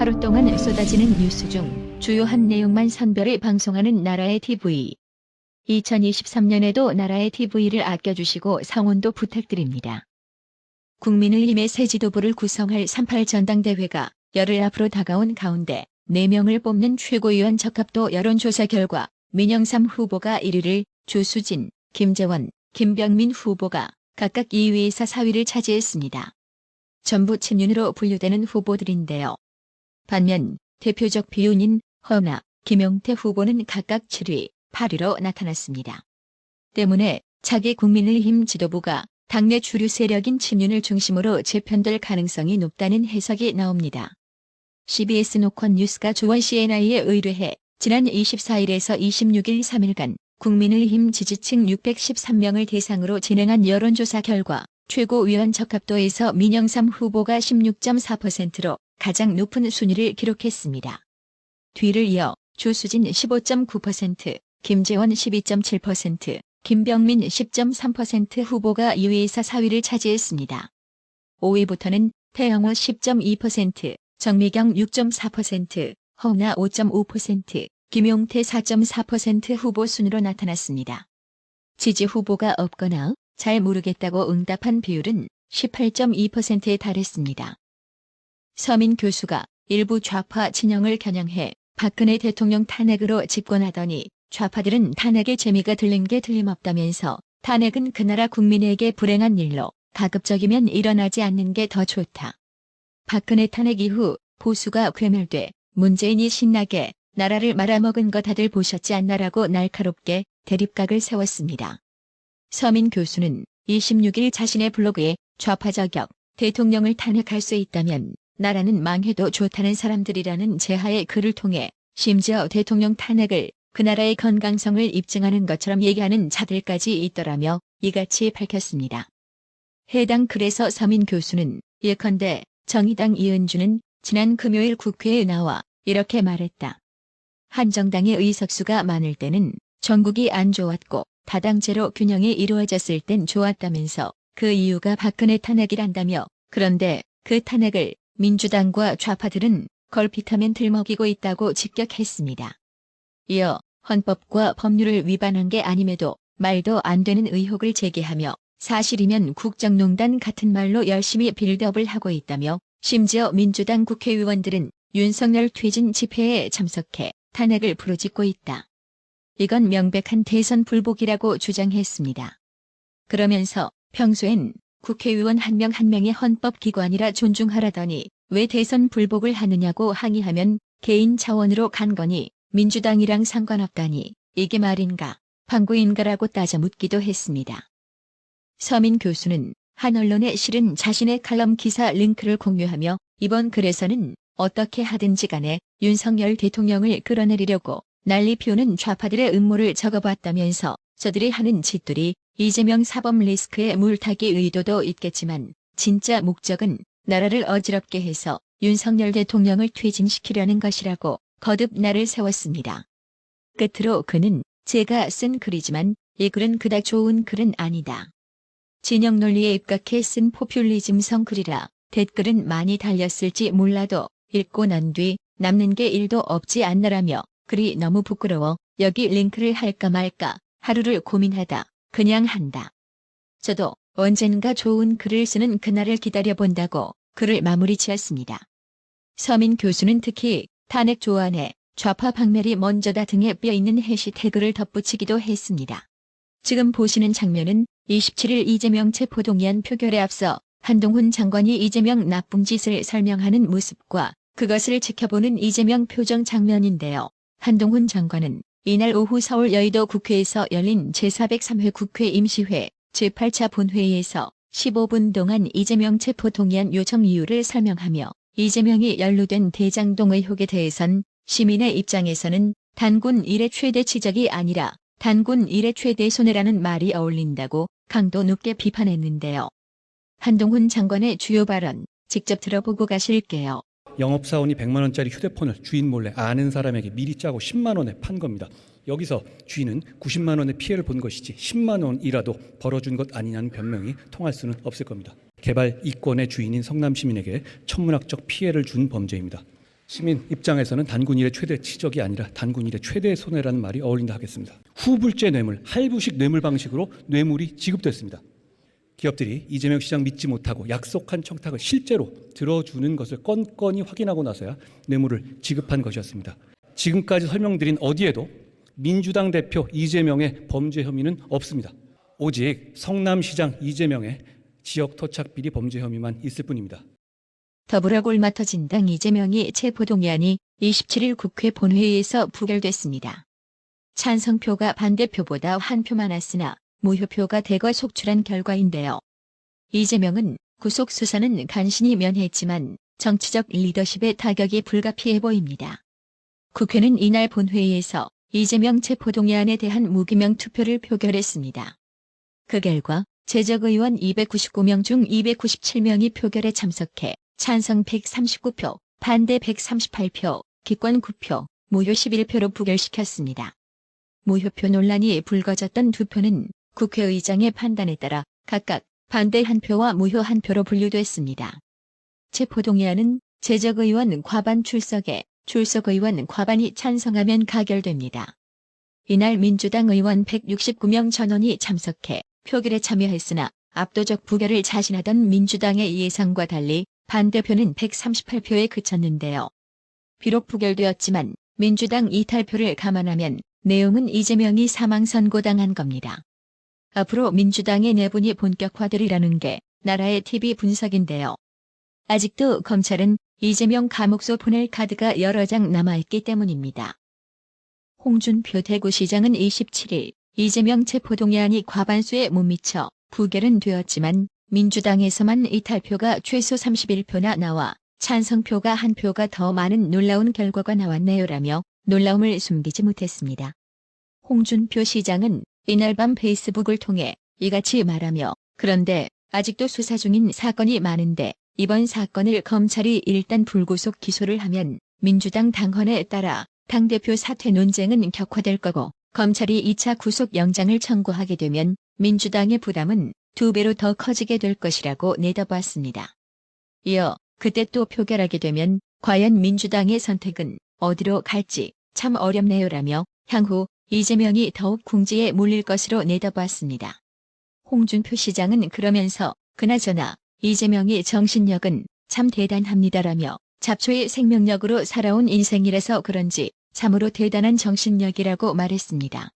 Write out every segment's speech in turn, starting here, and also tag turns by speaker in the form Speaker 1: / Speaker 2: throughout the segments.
Speaker 1: 하루 동안 쏟아지는 뉴스 중 주요한 내용만 선별해 방송하는 나라의 TV. 2023년에도 나라의 TV를 아껴주시고 성원도 부탁드립니다. 국민의힘의 새 지도부를 구성할 38 전당대회가 열흘 앞으로 다가온 가운데 4명을 뽑는 최고위원 적합도 여론조사 결과 민영삼 후보가 1위를, 조수진, 김재원, 김병민 후보가 각각 2위에서 4위를 차지했습니다. 전부 친윤으로 분류되는 후보들인데요. 반면 대표적 비윤인 허은하, 김용태 후보는 각각 7위, 8위로 나타났습니다. 때문에 차기 국민의힘 지도부가 당내 주류 세력인 친윤을 중심으로 재편될 가능성이 높다는 해석이 나옵니다. CBS 노컷 뉴스가 조원 CNI에 의뢰해 지난 24일에서 26일 3일간 국민의힘 지지층 613명을 대상으로 진행한 여론조사 결과 최고위원 적합도에서 민영삼 후보가 16.4%로 가장 높은 순위를 기록했습니다. 뒤를 이어 조수진 15.9%, 김재원 12.7%, 김병민 10.3% 후보가 2위에서 4위를 차지했습니다. 5위부터는 태영호 10.2%, 정미경 6.4%, 허은하 5.5%, 김용태 4.4% 후보 순으로 나타났습니다. 지지 후보가 없거나 잘 모르겠다고 응답한 비율은 18.2%에 달했습니다. 서민 교수가 일부 좌파 진영을 겨냥해 박근혜 대통령 탄핵으로 집권하더니 좌파들은 탄핵의 재미가 들린 게 틀림없다면서 탄핵은 그 나라 국민에게 불행한 일로 가급적이면 일어나지 않는 게 더 좋다. 박근혜 탄핵 이후 보수가 괴멸돼 문재인이 신나게 나라를 말아먹은 거 다들 보셨지 않나라고 날카롭게 대립각을 세웠습니다. 서민 교수는 26일 자신의 블로그에 좌파 저격, 대통령을 탄핵할 수 있다면 나라는 망해도 좋다는 사람들이라는 제하의 글을 통해 심지어 대통령 탄핵을 그 나라의 건강성을 입증하는 것처럼 얘기하는 자들까지 있더라며 이같이 밝혔습니다. 해당 글에서 서민 교수는 예컨대 정의당 이은주는 지난 금요일 국회에 나와 이렇게 말했다. 한정당의 의석수가 많을 때는 전국이 안 좋았고 다당제로 균형이 이루어졌을 땐 좋았다면서 그 이유가 박근혜 탄핵이란다며 그런데 그 탄핵을 민주당과 좌파들은 걸핏하면 들먹이고 있다고 직격했습니다. 이어 헌법과 법률을 위반한 게 아님에도 말도 안 되는 의혹을 제기하며 사실이면 국정농단 같은 말로 열심히 빌드업을 하고 있다며 심지어 민주당 국회의원들은 윤석열 퇴진 집회에 참석해 탄핵을 부르짖고 있다. 이건 명백한 대선 불복이라고 주장했습니다. 그러면서 평소엔 국회의원 한 명 한 명이 헌법기관이라 존중하라더니 왜 대선 불복을 하느냐고 항의하면 개인 차원으로 간 거니 민주당이랑 상관없다니 이게 말인가 방구인가라고 따져 묻기도 했습니다. 서민 교수는 한 언론에 실은 자신의 칼럼 기사 링크를 공유하며 이번 글에서는 어떻게 하든지 간에 윤석열 대통령을 끌어내리려고 난리 피우는 좌파들의 음모를 적어봤다면서 저들이 하는 짓들이 이재명 사법 리스크에 물타기 의도도 있겠지만 진짜 목적은 나라를 어지럽게 해서 윤석열 대통령을 퇴진시키려는 것이라고 거듭 날을 세웠습니다. 끝으로 그는 제가 쓴 글이지만 이 글은 그닥 좋은 글은 아니다. 진영 논리에 입각해 쓴 포퓰리즘성 글이라 댓글은 많이 달렸을지 몰라도 읽고 난 뒤 남는 게 1도 없지 않나라며 글이 너무 부끄러워 여기 링크를 할까 말까 하루를 고민하다 그냥 한다. 저도 언젠가 좋은 글을 쓰는 그날을 기다려본다고 글을 마무리 지었습니다. 서민 교수는 특히 탄핵 조안에 좌파 박멸이 먼저다 등에 뼈있는 해시태그를 덧붙이기도 했습니다. 지금 보시는 장면은 27일 이재명 체포동의안 표결에 앞서 한동훈 장관이 이재명 나쁜 짓을 설명하는 모습과 그것을 지켜보는 이재명 표정 장면인데요. 한동훈 장관은 이날 오후 서울 여의도 국회에서 열린 제403회 국회 임시회 제8차 본회의에서 15분 동안 이재명 체포동의안 요청 이유를 설명하며 이재명이 연루된 대장동 의혹에 대해선 시민의 입장에서는 단군 일의 최대 치적이 아니라 단군 일의 최대 손해라는 말이 어울린다고 강도 높게 비판했는데요. 한동훈 장관의 주요 발언 직접 들어보고 가실게요.
Speaker 2: 영업사원이 100만 원짜리 휴대폰을 주인 몰래 아는 사람에게 미리 짜고 10만 원에 판 겁니다. 여기서 주인은 90만 원의 피해를 본 것이지 10만 원이라도 벌어준 것 아니냐는 변명이 통할 수는 없을 겁니다. 개발 이권의 주인인 성남 시민에게 천문학적 피해를 준 범죄입니다. 시민 입장에서는 단군일의 최대 치적이 아니라 단군일의 최대 손해라는 말이 어울린다 하겠습니다. 후불제 뇌물, 할부식 뇌물 방식으로 뇌물이 지급됐습니다. 기업들이 이재명 시장 믿지 못하고 약속한 청탁을 실제로 들어주는 것을 건건히 확인하고 나서야 뇌물을 지급한 것이었습니다. 지금까지 설명드린 어디에도 민주당 대표 이재명의 범죄 혐의는 없습니다. 오직 성남시장 이재명의 지역 토착 비리 범죄 혐의만 있을 뿐입니다.
Speaker 1: 더불어 골마터진당 이재명이 체포동의안이 27일 국회 본회의에서 부결됐습니다. 찬성표가 반대표보다 한 표 많았으나 무효표가 대거 속출한 결과인데요. 이재명은 구속 수사는 간신히 면했지만 정치적 리더십의 타격이 불가피해 보입니다. 국회는 이날 본회의에서 이재명 체포동의안에 대한 무기명 투표를 표결했습니다. 그 결과 제적의원 299명 중 297명이 표결에 참석해 찬성 139표, 반대 138표, 기권 9표, 무효 11표로 부결시켰습니다. 무효표 논란이 불거졌던 두 표는 국회의장의 판단에 따라 각각 반대 1표와 무효 1표로 분류됐습니다. 체포동의안은 제적의원 과반 출석에 출석의원 과반이 찬성하면 가결됩니다. 이날 민주당 의원 169명 전원이 참석해 표결에 참여했으나 압도적 부결을 자신하던 민주당의 예상과 달리 반대표는 138표에 그쳤는데요. 비록 부결되었지만 민주당 이탈표를 감안하면 내용은 이재명이 사망선고당한 겁니다. 앞으로 민주당의 내분이 본격화되리라는 게 나라의 TV 분석인데요. 아직도 검찰은 이재명 감옥소 보낼 카드가 여러 장 남아있기 때문입니다. 홍준표 대구시장은 27일 이재명 체포동의안이 과반수에 못 미쳐 부결은 되었지만 민주당에서만 이탈표가 최소 31표나 나와 찬성표가 1표가 더 많은 놀라운 결과가 나왔네요라며 놀라움을 숨기지 못했습니다. 홍준표 시장은 이날 밤 페이스북을 통해 이같이 말하며 그런데 아직도 수사 중인 사건이 많은데 이번 사건을 검찰이 일단 불구속 기소를 하면 민주당 당헌에 따라 당대표 사퇴 논쟁은 격화될 거고 검찰이 2차 구속영장을 청구하게 되면 민주당의 부담은 2배로 더 커지게 될 것이라고 내다봤습니다. 이어 그때 또 표결하게 되면 과연 민주당의 선택은 어디로 갈지 참 어렵네요라며 향후 이재명이 더욱 궁지에 몰릴 것으로 내다봤습니다. 홍준표 시장은 그러면서 그나저나 이재명의 정신력은 참 대단합니다라며 잡초의 생명력으로 살아온 인생이라서 그런지 참으로 대단한 정신력이라고 말했습니다.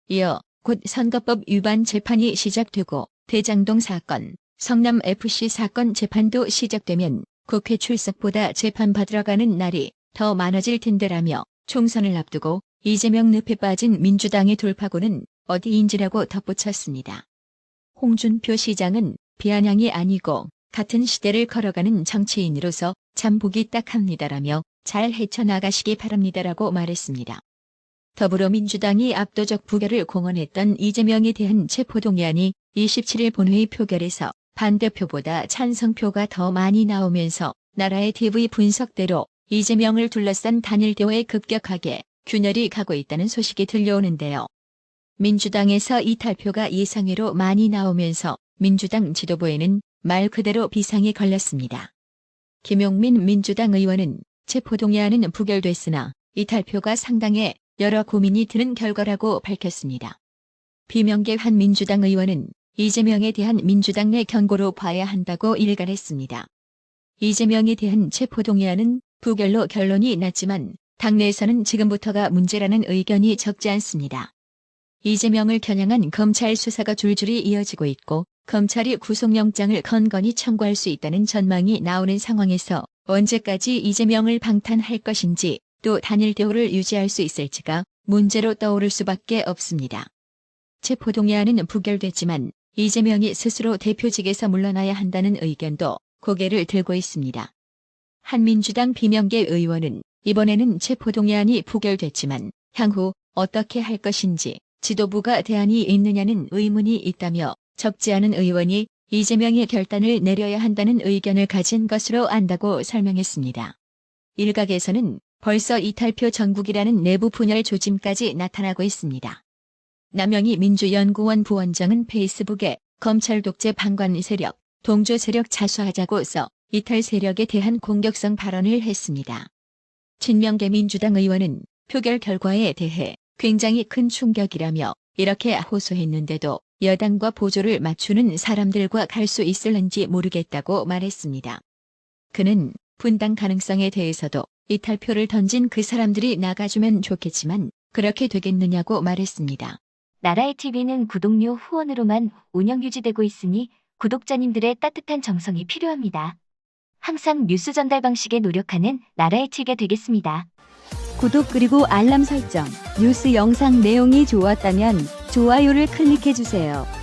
Speaker 1: 이어 곧 선거법 위반 재판이 시작되고 대장동 사건, 성남FC 사건 재판도 시작되면 국회 출석보다 재판받으러 가는 날이 더 많아질 텐데라며 총선을 앞두고 이재명 늪에 빠진 민주당의 돌파구는 어디인지라고 덧붙였습니다. 홍준표 시장은 비아냥이 아니고 같은 시대를 걸어가는 정치인으로서 참 보기 딱합니다라며 잘 헤쳐나가시기 바랍니다라고 말했습니다. 더불어민주당이 압도적 부결을 공언했던 이재명에 대한 체포동의안이 27일 본회의 표결에서 반대표보다 찬성표가 더 많이 나오면서 나라의 TV 분석대로 이재명을 둘러싼 단일 대화에 급격하게 균열이 가고 있다는 소식이 들려오는데요. 민주당에서 이탈표가 예상외로 많이 나오면서 민주당 지도부에는 말 그대로 비상이 걸렸습니다. 김용민 민주당 의원은 체포동의안은 부결됐으나 이탈표가 상당해 여러 고민이 드는 결과라고 밝혔습니다. 비명계 한 민주당 의원은 이재명에 대한 민주당 내 경고로 봐야 한다고 일갈했습니다. 이재명에 대한 체포동의안은 부결로 결론이 났지만 당내에서는 지금부터가 문제라는 의견이 적지 않습니다. 이재명을 겨냥한 검찰 수사가 줄줄이 이어지고 있고 검찰이 구속영장을 건건히 청구할 수 있다는 전망이 나오는 상황에서 언제까지 이재명을 방탄할 것인지 또 단일 대우를 유지할 수 있을지가 문제로 떠오를 수밖에 없습니다. 체포동의안은 부결됐지만 이재명이 스스로 대표직에서 물러나야 한다는 의견도 고개를 들고 있습니다. 한민주당 비명계 의원은 이번에는 체포동의안이 부결됐지만 향후 어떻게 할 것인지 지도부가 대안이 있느냐는 의문이 있다며 적지 않은 의원이 이재명의 결단을 내려야 한다는 의견을 가진 것으로 안다고 설명했습니다. 일각에서는 벌써 이탈표 전국이라는 내부 분열 조짐까지 나타나고 있습니다. 남영희 민주연구원 부원장은 페이스북에 검찰 독재 방관 세력, 동조 세력 자수하자고 써 이탈 세력에 대한 공격성 발언을 했습니다. 친명계 민주당 의원은 표결 결과에 대해 굉장히 큰 충격이라며 이렇게 호소했는데도 여당과 보조를 맞추는 사람들과 갈 수 있을는지 모르겠다고 말했습니다. 그는 분당 가능성에 대해서도 이탈표를 던진 그 사람들이 나가주면 좋겠지만 그렇게 되겠느냐고 말했습니다.
Speaker 3: 나라의 TV는 구독료 후원으로만 운영 유지되고 있으니 구독자님들의 따뜻한 정성이 필요합니다. 항상 뉴스 전달 방식에 노력하는 나라의 TV가 되겠습니다.
Speaker 4: 구독 그리고 알람 설정, 뉴스 영상 내용이 좋았다면 좋아요를 클릭해주세요.